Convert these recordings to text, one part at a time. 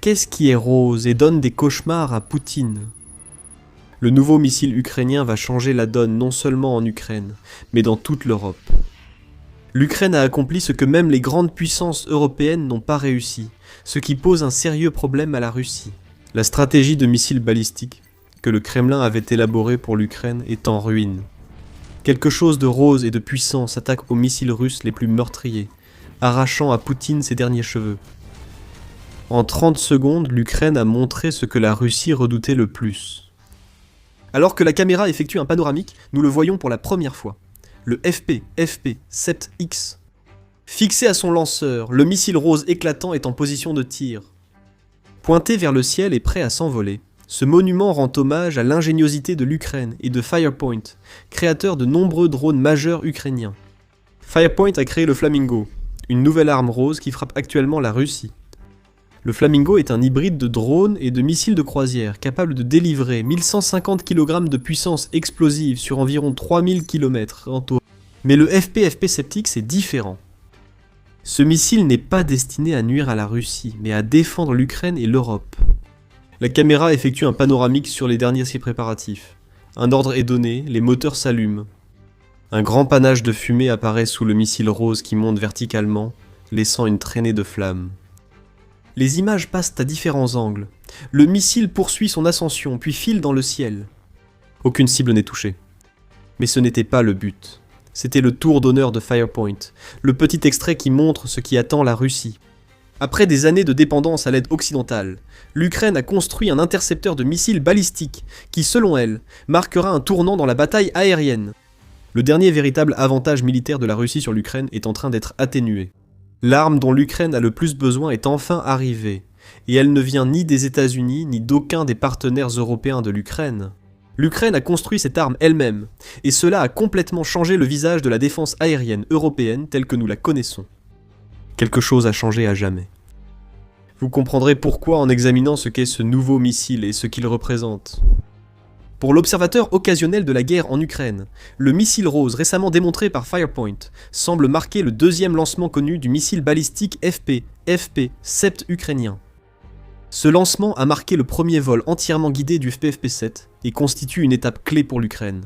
qu'est-ce qui est rose et donne des cauchemars à Poutine? Le nouveau missile ukrainien va changer la donne non seulement en Ukraine, mais dans toute l'Europe. L'Ukraine a accompli ce que même les grandes puissances européennes n'ont pas réussi, ce qui pose un sérieux problème à la Russie. La stratégie de missiles balistiques que le Kremlin avait élaborée pour l'Ukraine est en ruine. Quelque chose de rose et de puissant s'attaque aux missiles russes les plus meurtriers, arrachant à Poutine ses derniers cheveux. En 30 secondes, l'Ukraine a montré ce que la Russie redoutait le plus. Alors que la caméra effectue un panoramique, nous le voyons pour la première fois. Le FP-FP-7X. Fixé à son lanceur, le missile rose éclatant est en position de tir. Pointé vers le ciel et prêt à s'envoler, ce monument rend hommage à l'ingéniosité de l'Ukraine et de Firepoint, créateur de nombreux drones majeurs ukrainiens. Firepoint a créé le Flamingo, une nouvelle arme rose qui frappe actuellement la Russie. Le Flamingo est un hybride de drone et de missile de croisière capable de délivrer 1150 kg de puissance explosive sur environ 3000 km en tout. Mais le FP-FP-7X est différent. Ce missile n'est pas destiné à nuire à la Russie, mais à défendre l'Ukraine et l'Europe. La caméra effectue un panoramique sur les derniers préparatifs. Un ordre est donné, les moteurs s'allument. Un grand panache de fumée apparaît sous le missile rose qui monte verticalement, laissant une traînée de flammes. Les images passent à différents angles. Le missile poursuit son ascension, puis file dans le ciel. Aucune cible n'est touchée. Mais ce n'était pas le but. C'était le tour d'honneur de Firepoint, le petit extrait qui montre ce qui attend la Russie. Après des années de dépendance à l'aide occidentale, l'Ukraine a construit un intercepteur de missiles balistiques qui, selon elle, marquera un tournant dans la bataille aérienne. Le dernier véritable avantage militaire de la Russie sur l'Ukraine est en train d'être atténué. L'arme dont l'Ukraine a le plus besoin est enfin arrivée, et elle ne vient ni des États-Unis ni d'aucun des partenaires européens de l'Ukraine. L'Ukraine a construit cette arme elle-même, et cela a complètement changé le visage de la défense aérienne européenne telle que nous la connaissons. Quelque chose a changé à jamais. Vous comprendrez pourquoi en examinant ce qu'est ce nouveau missile et ce qu'il représente. Pour l'observateur occasionnel de la guerre en Ukraine, le missile rose récemment démontré par Firepoint semble marquer le deuxième lancement connu du missile balistique FP-FP-7 ukrainien. Ce lancement a marqué le premier vol entièrement guidé du FP-FP-7 et constitue une étape clé pour l'Ukraine.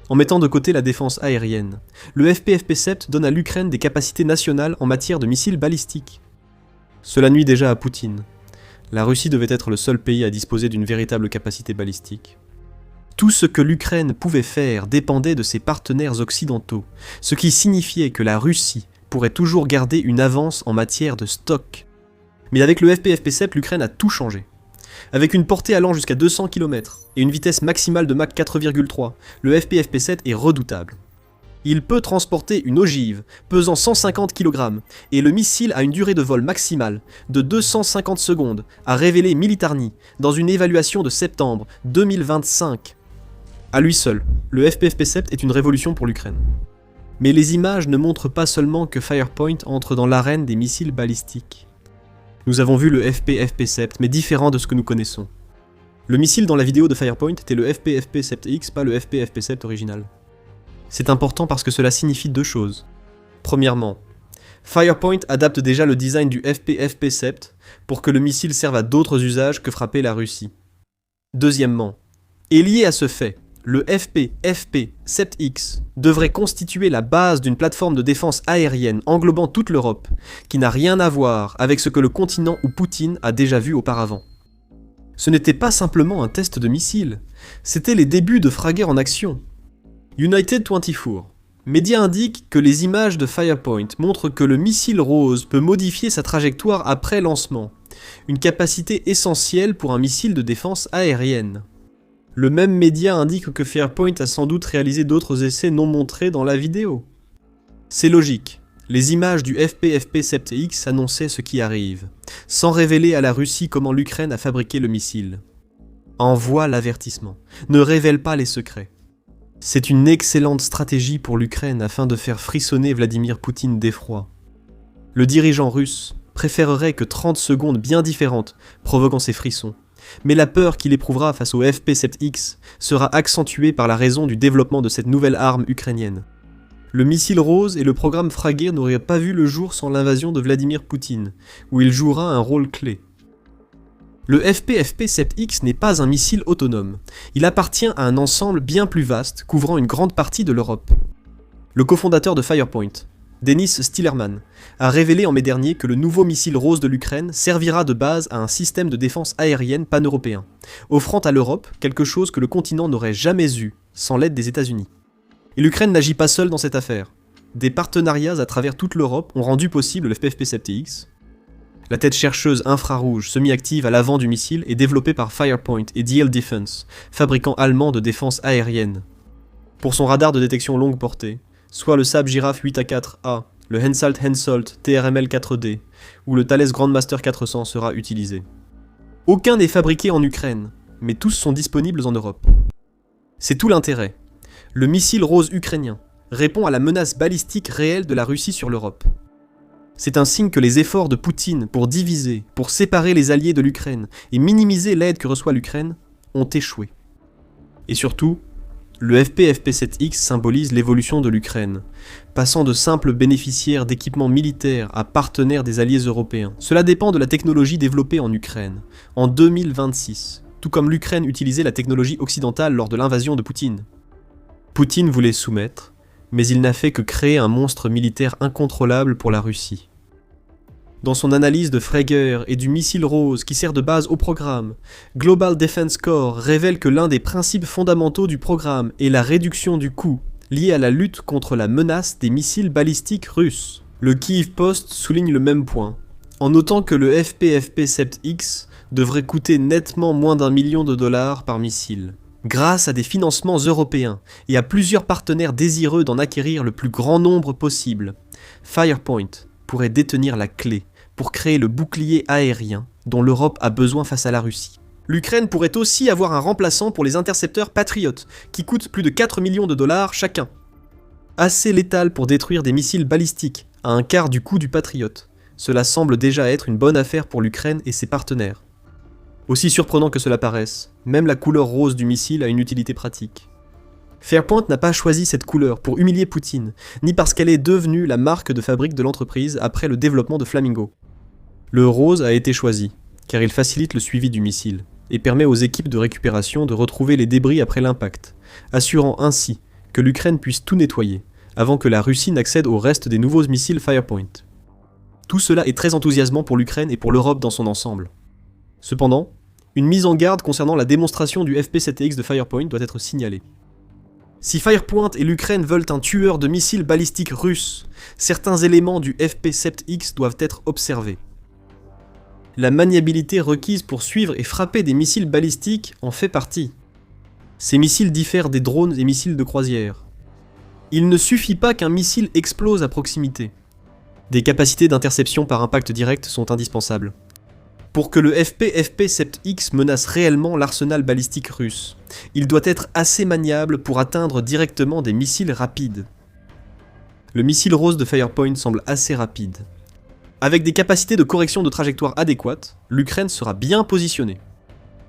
En mettant de côté la défense aérienne, le FP-FP-7 donne à l'Ukraine des capacités nationales en matière de missiles balistiques. Cela nuit déjà à Poutine. La Russie devait être le seul pays à disposer d'une véritable capacité balistique. Tout ce que l'Ukraine pouvait faire dépendait de ses partenaires occidentaux, ce qui signifiait que la Russie pourrait toujours garder une avance en matière de stock. Mais avec le FP-FP-7, l'Ukraine a tout changé. Avec une portée allant jusqu'à 200 km et une vitesse maximale de Mach 4,3, le FP-FP-7 est redoutable. Il peut transporter une ogive pesant 150 kg et le missile a une durée de vol maximale de 250 secondes, a révélé Militarny dans une évaluation de septembre 2025. À lui seul, le FP-FP-7 est une révolution pour l'Ukraine. Mais les images ne montrent pas seulement que Firepoint entre dans l'arène des missiles balistiques. Nous avons vu le FP-FP-7, mais différent de ce que nous connaissons. Le missile dans la vidéo de Firepoint était le FP-FP-7X, pas le FP-FP-7 original. C'est important parce que cela signifie deux choses. Premièrement, Firepoint adapte déjà le design du FP-FP-7 pour que le missile serve à d'autres usages que frapper la Russie. Deuxièmement, et lié à ce fait, le FP-FP-7X devrait constituer la base d'une plateforme de défense aérienne englobant toute l'Europe, qui n'a rien à voir avec ce que le continent ou Poutine a déjà vu auparavant. Ce n'était pas simplement un test de missile, c'était les débuts de Fragger en action. United 24, média indique que les images de Firepoint montrent que le missile rose peut modifier sa trajectoire après lancement, une capacité essentielle pour un missile de défense aérienne. Le même média indique que Firepoint a sans doute réalisé d'autres essais non montrés dans la vidéo. C'est logique, les images du FP-FP-7X annonçaient ce qui arrive, sans révéler à la Russie comment l'Ukraine a fabriqué le missile. Envoie l'avertissement, ne révèle pas les secrets. C'est une excellente stratégie pour l'Ukraine afin de faire frissonner Vladimir Poutine d'effroi. Le dirigeant russe préférerait que 30 secondes bien différentes provoquent ces frissons. Mais la peur qu'il éprouvera face au FP-7X sera accentuée par la raison du développement de cette nouvelle arme ukrainienne. Le missile rose et le programme Fragger n'auraient pas vu le jour sans l'invasion de Vladimir Poutine, où il jouera un rôle clé. Le FP-FP-7X n'est pas un missile autonome. Il appartient à un ensemble bien plus vaste, couvrant une grande partie de l'Europe. Le cofondateur de Firepoint, Denis Stillerman, a révélé en mai dernier que le nouveau missile rose de l'Ukraine servira de base à un système de défense aérienne pan-européen, offrant à l'Europe quelque chose que le continent n'aurait jamais eu sans l'aide des États-Unis. Et l'Ukraine n'agit pas seule dans cette affaire. Des partenariats à travers toute l'Europe ont rendu possible le FP-FP-7X. La tête chercheuse infrarouge semi-active à l'avant du missile est développée par Firepoint et DL Defense, fabricant allemand de défense aérienne. Pour son radar de détection longue portée, soit le Saab Giraffe 8A4A, le Hensoldt TRML 4D ou le Thales Grandmaster 400 sera utilisé. Aucun n'est fabriqué en Ukraine, mais tous sont disponibles en Europe. C'est tout l'intérêt. Le missile rose ukrainien répond à la menace balistique réelle de la Russie sur l'Europe. C'est un signe que les efforts de Poutine pour diviser, pour séparer les alliés de l'Ukraine et minimiser l'aide que reçoit l'Ukraine ont échoué. Et surtout, le FP-FP-7X symbolise l'évolution de l'Ukraine, passant de simples bénéficiaires d'équipements militaires à partenaires des alliés européens. Cela dépend de la technologie développée en Ukraine, en 2026, tout comme l'Ukraine utilisait la technologie occidentale lors de l'invasion de Poutine. Poutine voulait soumettre, mais il n'a fait que créer un monstre militaire incontrôlable pour la Russie. Dans son analyse de Frager et du missile rose qui sert de base au programme, Global Defense Corps révèle que l'un des principes fondamentaux du programme est la réduction du coût, lié à la lutte contre la menace des missiles balistiques russes. Le Kyiv Post souligne le même point, en notant que le FP-FP-7X devrait coûter nettement moins d'1 million de dollars par missile. Grâce à des financements européens et à plusieurs partenaires désireux d'en acquérir le plus grand nombre possible, Firepoint pourrait détenir la clé pour créer le bouclier aérien dont l'Europe a besoin face à la Russie. L'Ukraine pourrait aussi avoir un remplaçant pour les intercepteurs Patriot, qui coûtent plus de 4 millions de dollars chacun. Assez létal pour détruire des missiles balistiques, à un quart du coût du Patriot. Cela semble déjà être une bonne affaire pour l'Ukraine et ses partenaires. Aussi surprenant que cela paraisse, même la couleur rose du missile a une utilité pratique. Firepoint n'a pas choisi cette couleur pour humilier Poutine, ni parce qu'elle est devenue la marque de fabrique de l'entreprise après le développement de Flamingo. Le rose a été choisi, car il facilite le suivi du missile, et permet aux équipes de récupération de retrouver les débris après l'impact, assurant ainsi que l'Ukraine puisse tout nettoyer, avant que la Russie n'accède au reste des nouveaux missiles Firepoint. Tout cela est très enthousiasmant pour l'Ukraine et pour l'Europe dans son ensemble. Cependant, une mise en garde concernant la démonstration du FP-7X de Firepoint doit être signalée. Si Firepoint et l'Ukraine veulent un tueur de missiles balistiques russes, certains éléments du FP-7X doivent être observés. La maniabilité requise pour suivre et frapper des missiles balistiques en fait partie. Ces missiles diffèrent des drones et missiles de croisière. Il ne suffit pas qu'un missile explose à proximité. Des capacités d'interception par impact direct sont indispensables. Pour que le FP-FP-7X menace réellement l'arsenal balistique russe, il doit être assez maniable pour atteindre directement des missiles rapides. Le missile rose de Firepoint semble assez rapide. Avec des capacités de correction de trajectoire adéquates, l'Ukraine sera bien positionnée.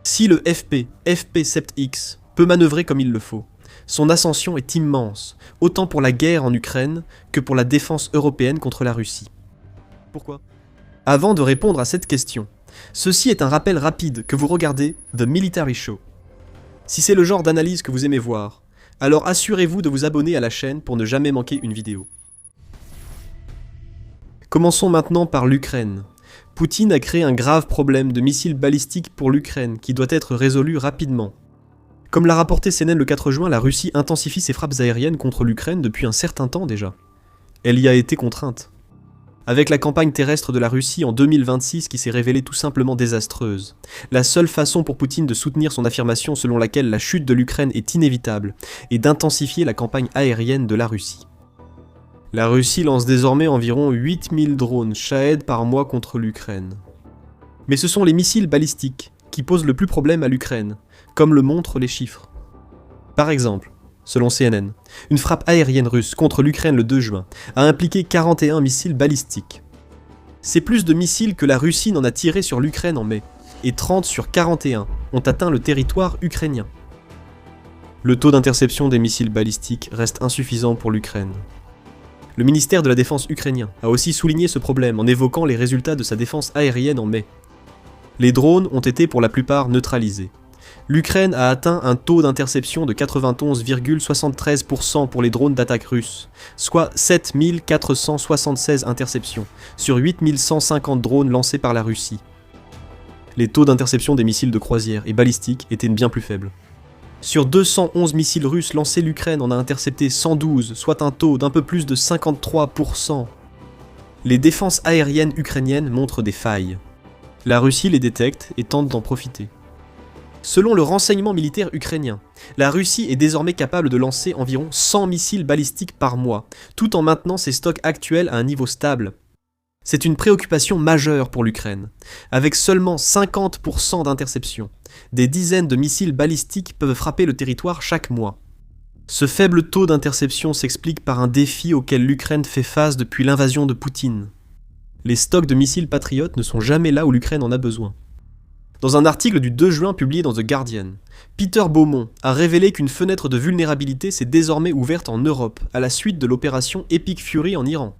Si le FP-FP-7X peut manœuvrer comme il le faut, son ascension est immense, autant pour la guerre en Ukraine que pour la défense européenne contre la Russie. Pourquoi ? Avant de répondre à cette question, ceci est un rappel rapide que vous regardez The Military Show. Si c'est le genre d'analyse que vous aimez voir, alors assurez-vous de vous abonner à la chaîne pour ne jamais manquer une vidéo. Commençons maintenant par l'Ukraine. Poutine a créé un grave problème de missiles balistiques pour l'Ukraine qui doit être résolu rapidement. Comme l'a rapporté CNN le 4 juin, la Russie intensifie ses frappes aériennes contre l'Ukraine depuis un certain temps déjà. Elle y a été contrainte. Avec la campagne terrestre de la Russie en 2026 qui s'est révélée tout simplement désastreuse, la seule façon pour Poutine de soutenir son affirmation selon laquelle la chute de l'Ukraine est inévitable est d'intensifier la campagne aérienne de la Russie. La Russie lance désormais environ 8000 drones Shahed par mois contre l'Ukraine. Mais ce sont les missiles balistiques qui posent le plus problème à l'Ukraine, comme le montrent les chiffres. Par exemple, selon CNN, une frappe aérienne russe contre l'Ukraine le 2 juin a impliqué 41 missiles balistiques. C'est plus de missiles que la Russie n'en a tiré sur l'Ukraine en mai, et 30 sur 41 ont atteint le territoire ukrainien. Le taux d'interception des missiles balistiques reste insuffisant pour l'Ukraine. Le ministère de la Défense ukrainien a aussi souligné ce problème en évoquant les résultats de sa défense aérienne en mai. Les drones ont été pour la plupart neutralisés. L'Ukraine a atteint un taux d'interception de 91,73% pour les drones d'attaque russes, soit 7476 interceptions sur 8150 drones lancés par la Russie. Les taux d'interception des missiles de croisière et balistiques étaient bien plus faibles. Sur 211 missiles russes lancés, l'Ukraine en a intercepté 112, soit un taux d'un peu plus de 53%. Les défenses aériennes ukrainiennes montrent des failles. La Russie les détecte et tente d'en profiter. Selon le renseignement militaire ukrainien, la Russie est désormais capable de lancer environ 100 missiles balistiques par mois, tout en maintenant ses stocks actuels à un niveau stable. C'est une préoccupation majeure pour l'Ukraine. Avec seulement 50% d'interception, des dizaines de missiles balistiques peuvent frapper le territoire chaque mois. Ce faible taux d'interception s'explique par un défi auquel l'Ukraine fait face depuis l'invasion de Poutine. Les stocks de missiles patriotes ne sont jamais là où l'Ukraine en a besoin. Dans un article du 2 juin publié dans The Guardian, Peter Beaumont a révélé qu'une fenêtre de vulnérabilité s'est désormais ouverte en Europe à la suite de l'opération Epic Fury en Iran.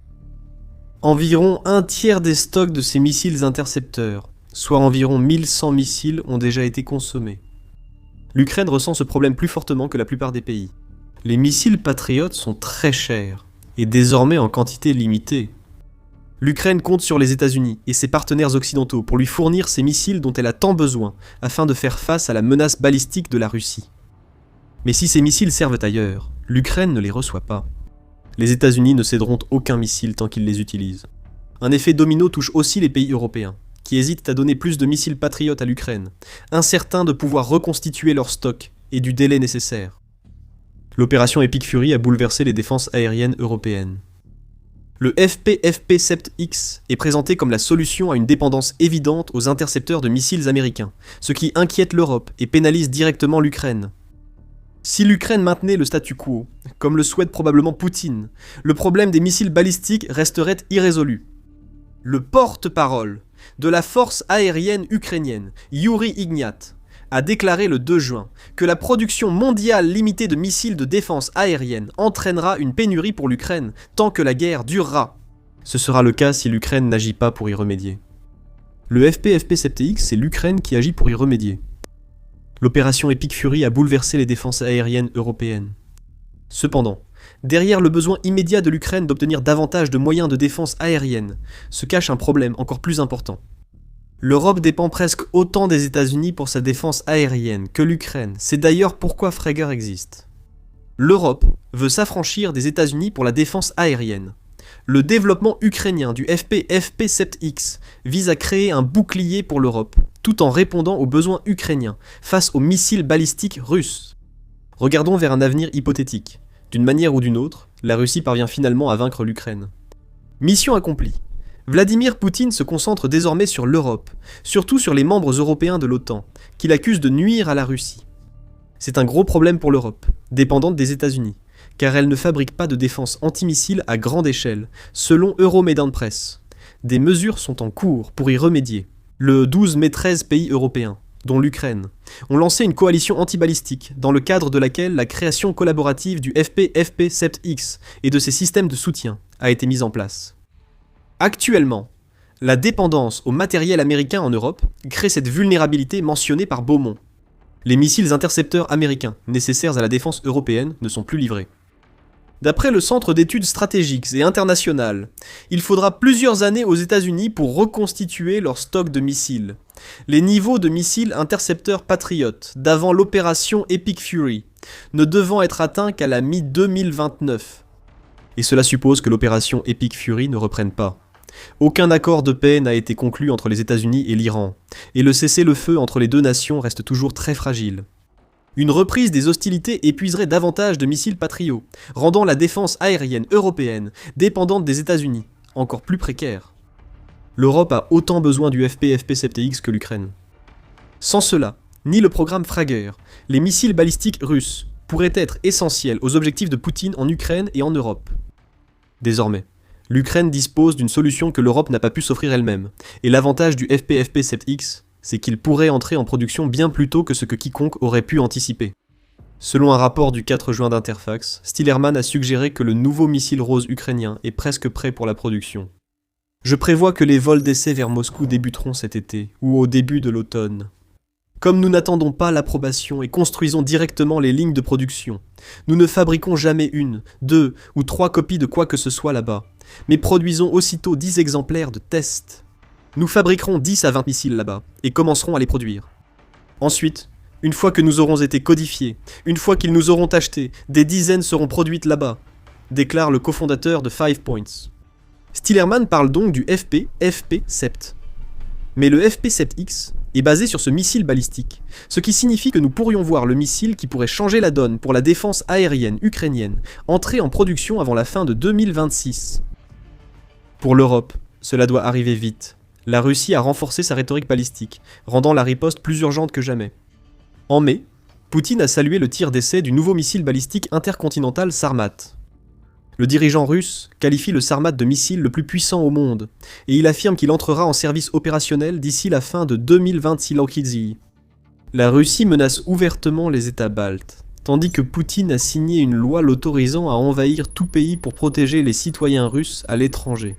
Environ un tiers des stocks de ces missiles intercepteurs, soit environ 1100 missiles, ont déjà été consommés. L'Ukraine ressent ce problème plus fortement que la plupart des pays. Les missiles patriotes sont très chers, et désormais en quantité limitée. L'Ukraine compte sur les États-Unis et ses partenaires occidentaux pour lui fournir ces missiles dont elle a tant besoin afin de faire face à la menace balistique de la Russie. Mais si ces missiles servent ailleurs, l'Ukraine ne les reçoit pas. Les États-Unis ne céderont aucun missile tant qu'ils les utilisent. Un effet domino touche aussi les pays européens, qui hésitent à donner plus de missiles patriotes à l'Ukraine, incertains de pouvoir reconstituer leur stock et du délai nécessaire. L'opération Epic Fury a bouleversé les défenses aériennes européennes. Le FP-FP-7X est présenté comme la solution à une dépendance évidente aux intercepteurs de missiles américains, ce qui inquiète l'Europe et pénalise directement l'Ukraine. Si l'Ukraine maintenait le statu quo, comme le souhaite probablement Poutine, le problème des missiles balistiques resterait irrésolu. Le porte-parole de la force aérienne ukrainienne, Yuri Ignat, a déclaré le 2 juin que la production mondiale limitée de missiles de défense aérienne entraînera une pénurie pour l'Ukraine tant que la guerre durera. Ce sera le cas si l'Ukraine n'agit pas pour y remédier. Le FP-FP-7X, c'est l'Ukraine qui agit pour y remédier. L'opération Epic Fury a bouleversé les défenses aériennes européennes. Cependant, derrière le besoin immédiat de l'Ukraine d'obtenir davantage de moyens de défense aérienne, se cache un problème encore plus important. L'Europe dépend presque autant des États-Unis pour sa défense aérienne que l'Ukraine, c'est d'ailleurs pourquoi Frager existe. L'Europe veut s'affranchir des États-Unis pour la défense aérienne. Le développement ukrainien du FP-FP-7X vise à créer un bouclier pour l'Europe, tout en répondant aux besoins ukrainiens face aux missiles balistiques russes. Regardons vers un avenir hypothétique. D'une manière ou d'une autre, la Russie parvient finalement à vaincre l'Ukraine. Mission accomplie. Vladimir Poutine se concentre désormais sur l'Europe, surtout sur les membres européens de l'OTAN, qu'il accuse de nuire à la Russie. C'est un gros problème pour l'Europe, dépendante des États-Unis, car elle ne fabrique pas de défense antimissiles à grande échelle, selon Euromaidan Press. Des mesures sont en cours pour y remédier. Le 12 mai 13 pays européens, dont l'Ukraine, ont lancé une coalition antibalistique, dans le cadre de laquelle la création collaborative du FP-FP-7X et de ses systèmes de soutien a été mise en place. Actuellement, la dépendance au matériel américain en Europe crée cette vulnérabilité mentionnée par Beaumont. Les missiles intercepteurs américains nécessaires à la défense européenne ne sont plus livrés. D'après le Centre d'études stratégiques et internationales, il faudra plusieurs années aux États-Unis pour reconstituer leur stock de missiles. Les niveaux de missiles intercepteurs Patriot d'avant l'opération Epic Fury ne devant être atteints qu'à la mi-2029. Et cela suppose que l'opération Epic Fury ne reprenne pas. Aucun accord de paix n'a été conclu entre les États-Unis et l'Iran, et le cessez-le-feu entre les deux nations reste toujours très fragile. Une reprise des hostilités épuiserait davantage de missiles Patriot, rendant la défense aérienne européenne dépendante des États-Unis, encore plus précaire. L'Europe a autant besoin du FP-FP-7X que l'Ukraine. Sans cela, ni le programme Frager, les missiles balistiques russes pourraient être essentiels aux objectifs de Poutine en Ukraine et en Europe. Désormais, l'Ukraine dispose d'une solution que l'Europe n'a pas pu s'offrir elle-même, et l'avantage du FP-FP-7X, c'est qu'il pourrait entrer en production bien plus tôt que ce que quiconque aurait pu anticiper. Selon un rapport du 4 juin d'Interfax, Stillerman a suggéré que le nouveau missile rose ukrainien est presque prêt pour la production. Je prévois que les vols d'essai vers Moscou débuteront cet été, ou au début de l'automne. Comme nous n'attendons pas l'approbation et construisons directement les lignes de production, nous ne fabriquons jamais une, 2 ou 3 copies de quoi que ce soit là-bas, mais produisons aussitôt 10 exemplaires de test. Nous fabriquerons 10 à 20 missiles là-bas, et commencerons à les produire. Ensuite, une fois que nous aurons été codifiés, une fois qu'ils nous auront achetés, des dizaines seront produites là-bas, déclare le cofondateur de 5 Points. Stillerman parle donc du FP-Sept. Mais le FP-7X est basé sur ce missile balistique, ce qui signifie que nous pourrions voir le missile qui pourrait changer la donne pour la défense aérienne ukrainienne entrer en production avant la fin de 2026. Pour l'Europe, cela doit arriver vite. La Russie a renforcé sa rhétorique balistique, rendant la riposte plus urgente que jamais. En mai, Poutine a salué le tir d'essai du nouveau missile balistique intercontinental Sarmat. Le dirigeant russe qualifie le Sarmat de missile le plus puissant au monde, et il affirme qu'il entrera en service opérationnel d'ici la fin de 2026. La Russie menace ouvertement les États baltes, tandis que Poutine a signé une loi l'autorisant à envahir tout pays pour protéger les citoyens russes à l'étranger.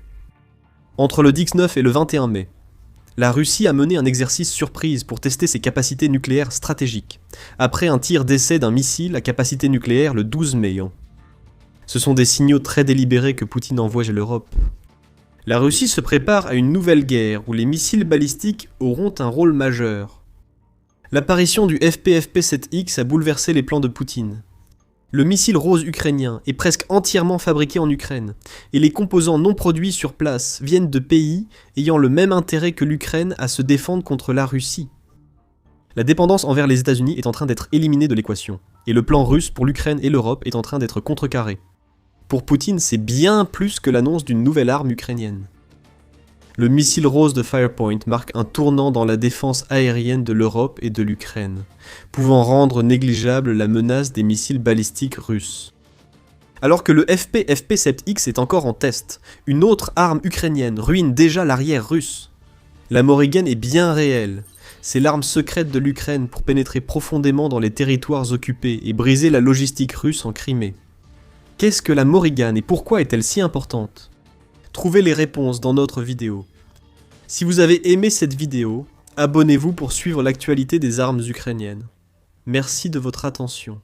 Entre le 19 et le 21 mai, la Russie a mené un exercice surprise pour tester ses capacités nucléaires stratégiques, après un tir d'essai d'un missile à capacité nucléaire le 12 mai. Ce sont des signaux très délibérés que Poutine envoie à l'Europe. La Russie se prépare à une nouvelle guerre où les missiles balistiques auront un rôle majeur. L'apparition du FP-7X a bouleversé les plans de Poutine. Le missile rose ukrainien est presque entièrement fabriqué en Ukraine, et les composants non produits sur place viennent de pays ayant le même intérêt que l'Ukraine à se défendre contre la Russie. La dépendance envers les États-Unis est en train d'être éliminée de l'équation, et le plan russe pour l'Ukraine et l'Europe est en train d'être contrecarré. Pour Poutine, c'est bien plus que l'annonce d'une nouvelle arme ukrainienne. Le missile rose de Firepoint marque un tournant dans la défense aérienne de l'Europe et de l'Ukraine, pouvant rendre négligeable la menace des missiles balistiques russes. Alors que le FP-7X est encore en test, une autre arme ukrainienne ruine déjà l'arrière russe. La Morrigan est bien réelle. C'est l'arme secrète de l'Ukraine pour pénétrer profondément dans les territoires occupés et briser la logistique russe en Crimée. Qu'est-ce que la Morrigan et pourquoi est-elle si importante ? Trouvez les réponses dans notre vidéo. Si vous avez aimé cette vidéo, abonnez-vous pour suivre l'actualité des armes ukrainiennes. Merci de votre attention.